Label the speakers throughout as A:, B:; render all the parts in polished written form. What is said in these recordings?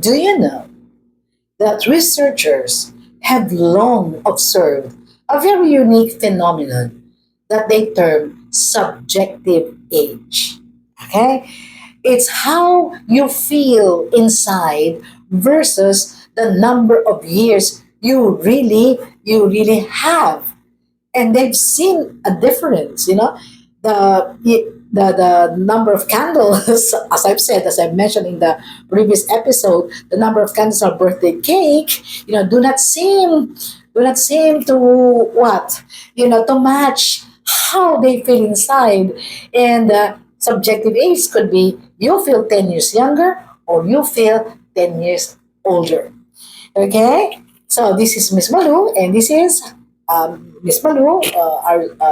A: Do you know that researchers have long observed a very unique phenomenon that they term subjective age? Okay? It's how you feel inside versus the number of years you really have, and they've seen a difference. The number of candles, as I've mentioned in the previous episode, the number of candles on birthday cake, do not seem to what to match how they feel inside. And subjective age could be you feel 10 years younger or you feel 10 years older. Okay, so this is Miss Malu, and this is Miss Malu,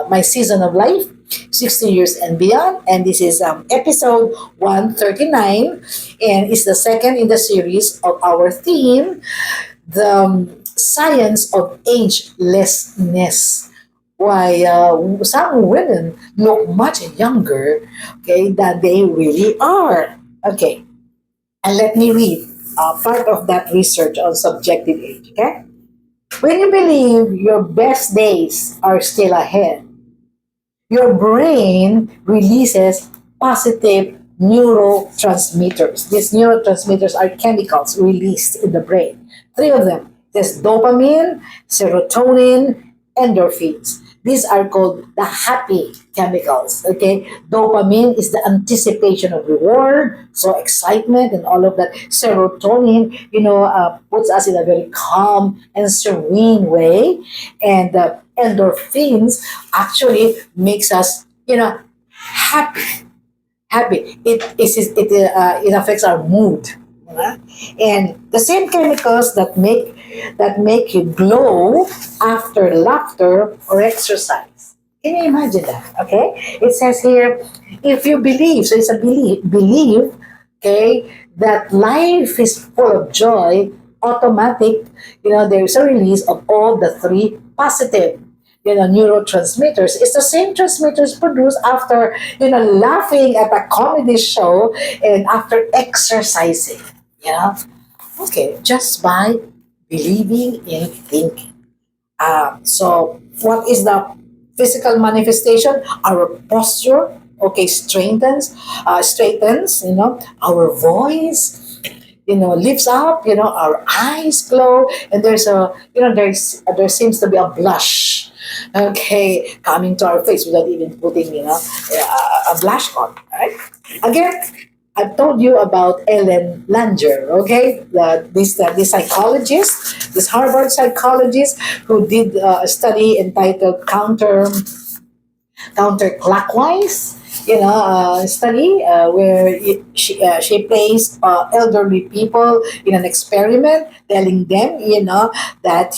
A: my season of life, 60 years and beyond. And this is episode 139, and it's the second in the series of our theme, the science of agelessness. Why some women look much younger, okay, than they really are. Okay, and let me read part of that research on subjective age. Okay, when you believe your best days are still ahead, your brain releases positive neurotransmitters. These neurotransmitters are chemicals released in the brain. Three of them. There's dopamine, serotonin, endorphins. These are called the happy chemicals. Okay, dopamine is the anticipation of reward, so excitement and all of that. Serotonin, puts us in a very calm and serene way, and endorphins actually makes us, happy. Happy. It affects our mood. And the same chemicals that make you glow after laughter or exercise. Can you imagine that? Okay, it says here, if you believe, so it's a believe, okay, that life is full of joy, automatic, there's a release of all the three positive neurotransmitters. It's the same transmitters produced after laughing at a comedy show and after exercising. Okay, just by believing in thinking. So what is the physical manifestation? Our posture, okay, straightens, our voice, lifts up, our eyes glow, and there seems to be a blush, okay, coming to our face without even putting, a blush on, right? Again, I've told you about Ellen Langer, okay? This psychologist, this Harvard psychologist who did a study entitled Counterclockwise, study where she placed elderly people in an experiment, telling them, that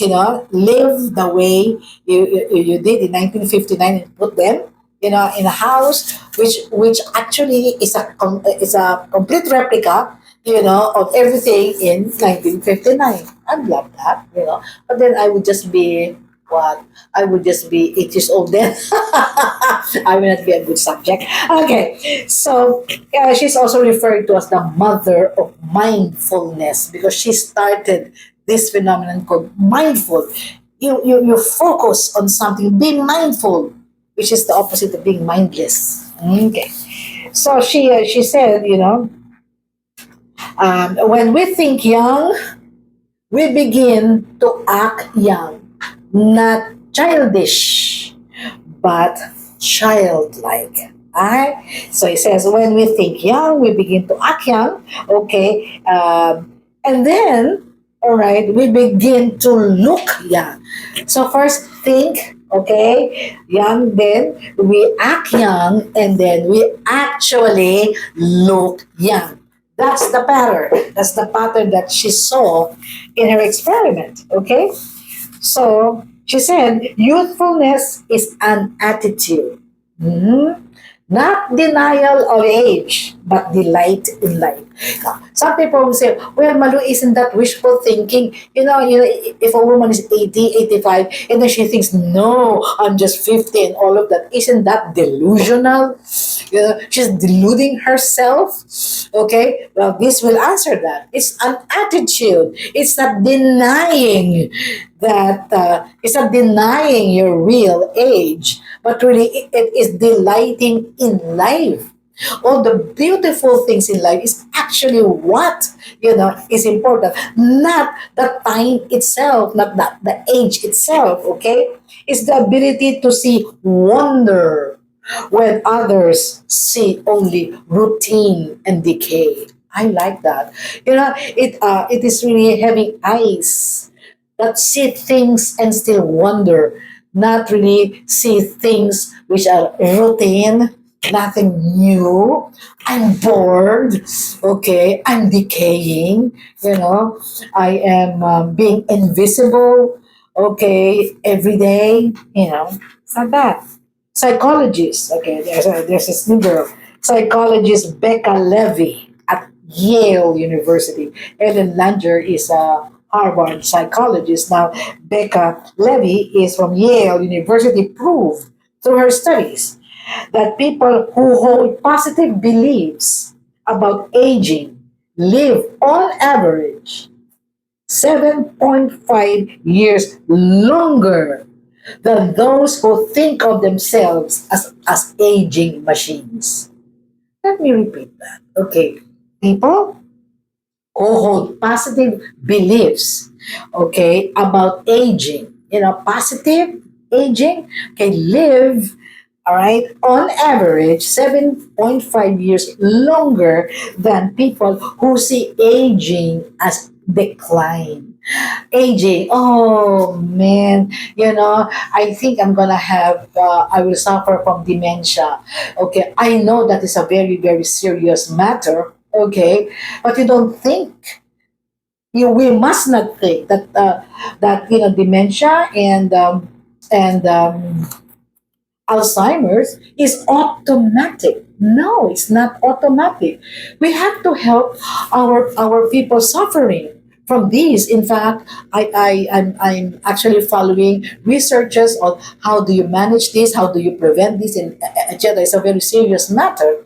A: live the way you did in 1959, and put them, in a house which actually is a complete replica, of everything in 1959. I'd love that, but then I would just be what? I would just be 8 years old then. I will not be a good subject. Okay, so she's also referred to as the mother of mindfulness because she started this phenomenon called mindful. You focus on something, be mindful, which is the opposite of being mindless. Okay, so she said, when we think young, we begin to act young, not childish, but childlike. Alright? So it says, when we think young, we begin to act young. Okay. And then, all right, we begin to look young. So first think, okay, young, then we act young, and then we actually look young. That's the pattern. That's the pattern that she saw in her experiment. Okay. So she said, youthfulness is an attitude, not denial of age, but delight in life. Some people will say, well, Malu, isn't that wishful thinking? If a woman is 80, 85, and then she thinks, no, I'm just 50 and all of that, isn't that delusional? She's deluding herself. Okay, well, this will answer that. It's an attitude. It's not denying it's not denying your real age, but really it is delighting in life. All the beautiful things in life is actually what is important, not the time itself, not the age itself. Okay, it's the ability to see wonder when others see only routine and decay. I like that. It is really having eyes that see things and still wonder, not really see things which are routine, nothing new. I'm bored. Okay, I'm decaying. I am being invisible. Okay, every day. It's not that. Psychologist. Okay, there's this new girl, psychologist Becca Levy at Yale University. Ellen Langer is a Harvard psychologist. Now, Becca Levy is from Yale University. Proved through her studies that people who hold positive beliefs about aging live on average 7.5 years longer than those who think of themselves as aging machines. Let me repeat that. Okay, people who hold positive beliefs, okay, about aging, positive aging, okay, live, all right, on average, 7.5 years longer than people who see aging as decline. Aging, oh man, I think I'm gonna I will suffer from dementia. Okay, I know that is a very, very serious matter. Okay, but you don't think, we must not think that dementia and Alzheimer's is automatic. No, it's not automatic. We have to help our people suffering from these. In fact, I'm actually following researches on how do you manage this, how do you prevent this, and etc. It's a very serious matter.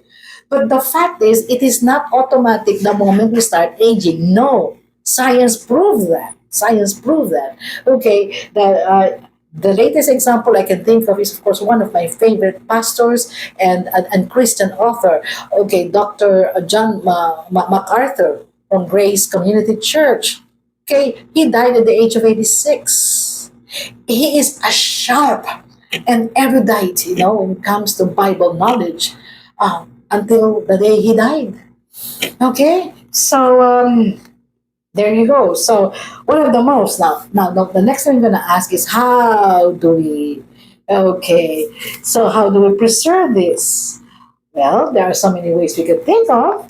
A: But the fact is, it is not automatic the moment we start aging. No, science proves that. Science proves that. Okay, the latest example I can think of is, of course, one of my favorite pastors and Christian author, okay, Dr. John MacArthur from Grace Community Church. Okay, he died at the age of 86. He is a sharp and erudite, when it comes to Bible knowledge, until the day he died. Okay, so there you go. So one of the most now the next thing I'm gonna ask is, how do we? Okay, so how do we preserve this? Well, there are so many ways we could think of.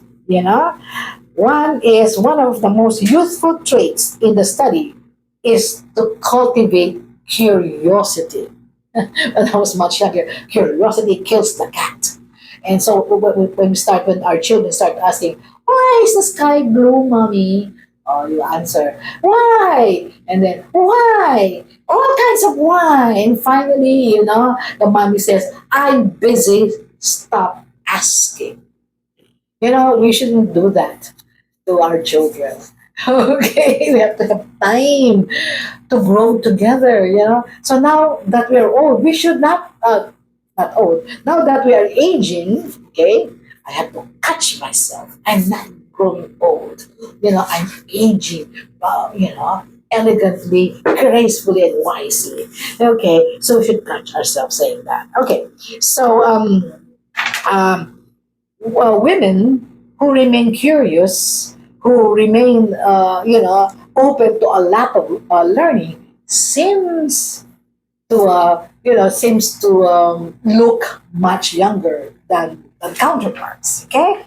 A: One of the most useful traits in the study is to cultivate curiosity. When I was much younger, curiosity kills the cat. And so when our children start asking, why is the sky blue, mommy? Oh, you answer, why? And then, why? All kinds of why. And finally, the mommy says, I'm busy, stop asking. We shouldn't do that to our children. Okay, we have to have time to grow together. So now that we are old, we should not old. Now that we are aging, okay, I have to catch myself. I'm not growing old. I'm aging, elegantly, gracefully, and wisely. Okay, so we should catch ourselves saying that. Okay, so well, women who remain curious, who remain, open to a lot of learning, seems to look much younger than counterparts. Okay,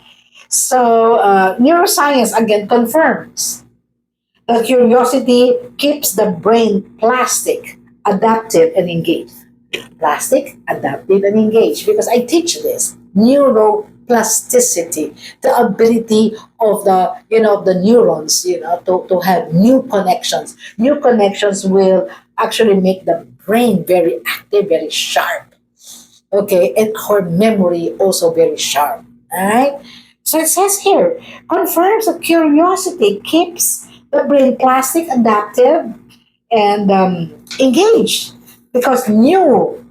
A: so neuroscience again confirms that curiosity keeps the brain plastic, adaptive, and engaged. Plastic, adaptive, and engaged. Because I teach this plasticity, the ability of the of the neurons, to have new connections. New connections will actually make the brain very active, very sharp. Okay, and our memory also very sharp. All right. So it says here, confirms that curiosity keeps the brain plastic, adaptive, and engaged, because neural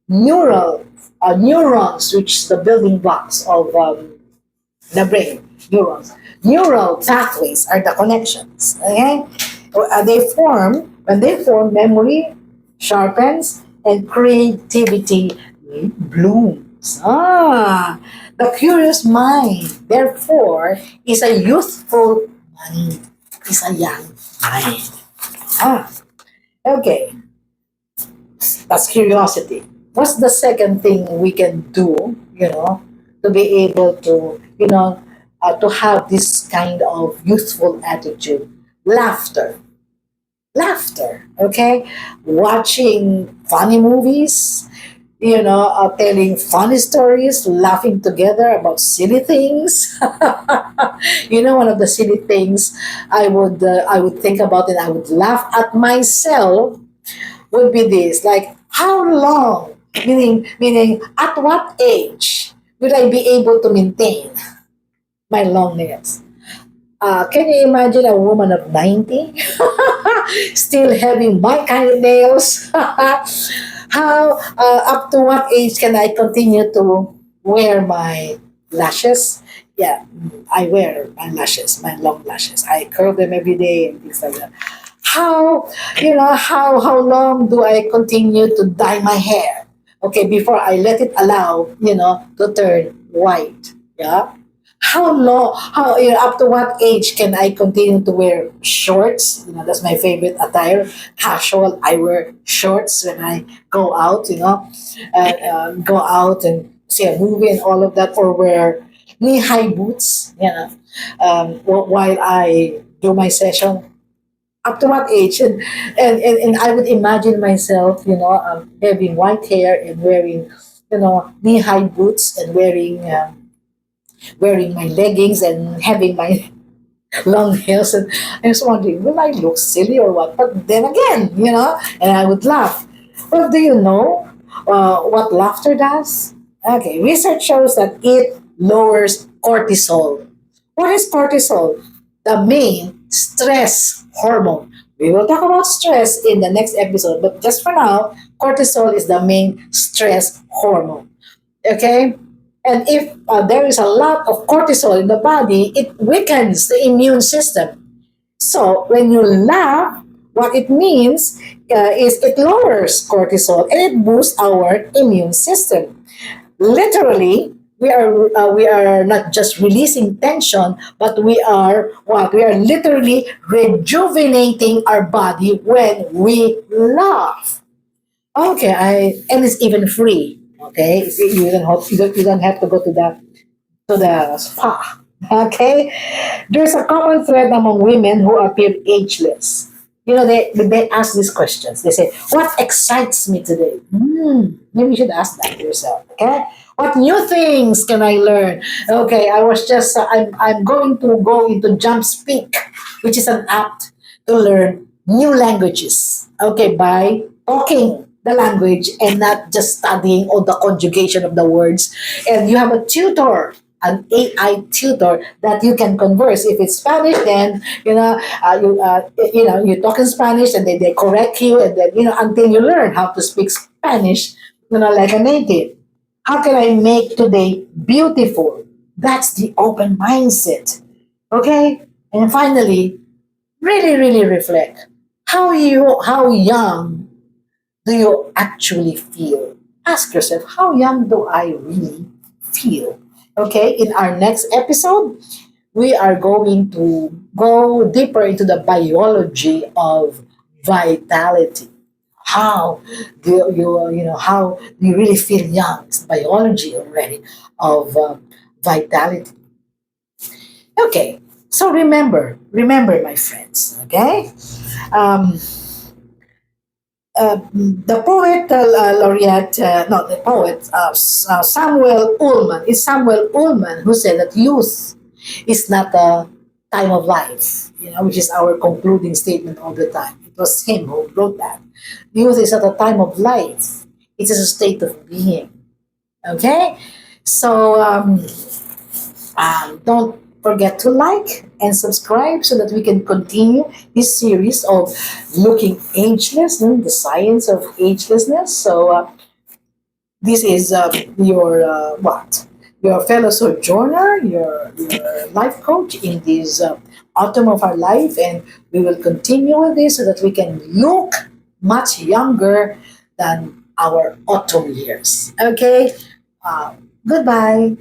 A: neurons, which is the building blocks of the brain, neurons. Neural pathways are the connections. Okay, they form when they form, memory sharpens and creativity blooms. The curious mind, therefore, is a youthful mind, is a young mind. Ah, okay, that's curiosity. What's the second thing we can do, to be able to, to have this kind of youthful attitude? Laughter. Laughter, okay? Watching funny movies, telling funny stories, laughing together about silly things. One of the silly things I would think about, and I would laugh at myself, would be this, like, how long, meaning at what age will I be able to maintain my long nails? Can you imagine a woman of 90 still having my kind of nails? How, up to what age can I continue to wear my lashes? Yeah, I wear my lashes, my long lashes. I curl them every day and things like that. How, how long do I continue to dye my hair? Okay, before I let it allow, to turn white. Yeah. How long, up to what age can I continue to wear shorts? That's my favorite attire, casual. I wear shorts when I go out, go out and see a movie and all of that, or wear knee-high boots, while I do my session. Up to what age? And I would imagine myself, having white hair and wearing, knee-high boots, and wearing my leggings and having my long nails. And I was wondering, will I look silly or what? But then again, and I would laugh. Well, do you know what laughter does? Okay, research shows that it lowers cortisol. What is cortisol? The main stress hormone. We will talk about stress in the next episode, but just for now, cortisol is the main stress hormone. Okay? And if there is a lot of cortisol in the body, it weakens the immune system. So when you laugh, what it means is it lowers cortisol and it boosts our immune system. Literally, we are not just releasing tension, but we are what? We are literally rejuvenating our body when we laugh. Okay, and it's even free. Okay, you don't have to go to the spa. Okay, there's a common thread among women who appear ageless. They ask these questions. They say, "What excites me today?" Maybe you should ask that to yourself. Okay, what new things can I learn? Okay, I'm going to go into Jump Speak, which is an app to learn new languages. Okay, by talking the language and not just studying all the conjugation of the words. And you have a tutor, an AI tutor that you can converse. If it's Spanish, then you talk in Spanish, and they correct you, and then until you learn how to speak Spanish, like a native. How can I make today beautiful? That's the open mindset. Okay, and finally, really, really reflect how young do you actually feel? Ask yourself, how young do I really feel? Okay, in our next episode, we are going to go deeper into the biology of vitality. How how do you really feel young? It's biology already of vitality. Okay, so remember, my friends. Okay, um, The poet laureate, not the poet, Samuel Ullman, it's Samuel Ullman who said that youth is not a time of life, which is our concluding statement all the time. It was him who wrote that. Youth is not a time of life, it is a state of being. Okay? So, don't forget to like and subscribe so that we can continue this series of looking ageless, the science of agelessness. So this is your what? Your fellow sojourner, your life coach in this autumn of our life, and we will continue with this so that we can look much younger than our autumn years. Okay. Goodbye.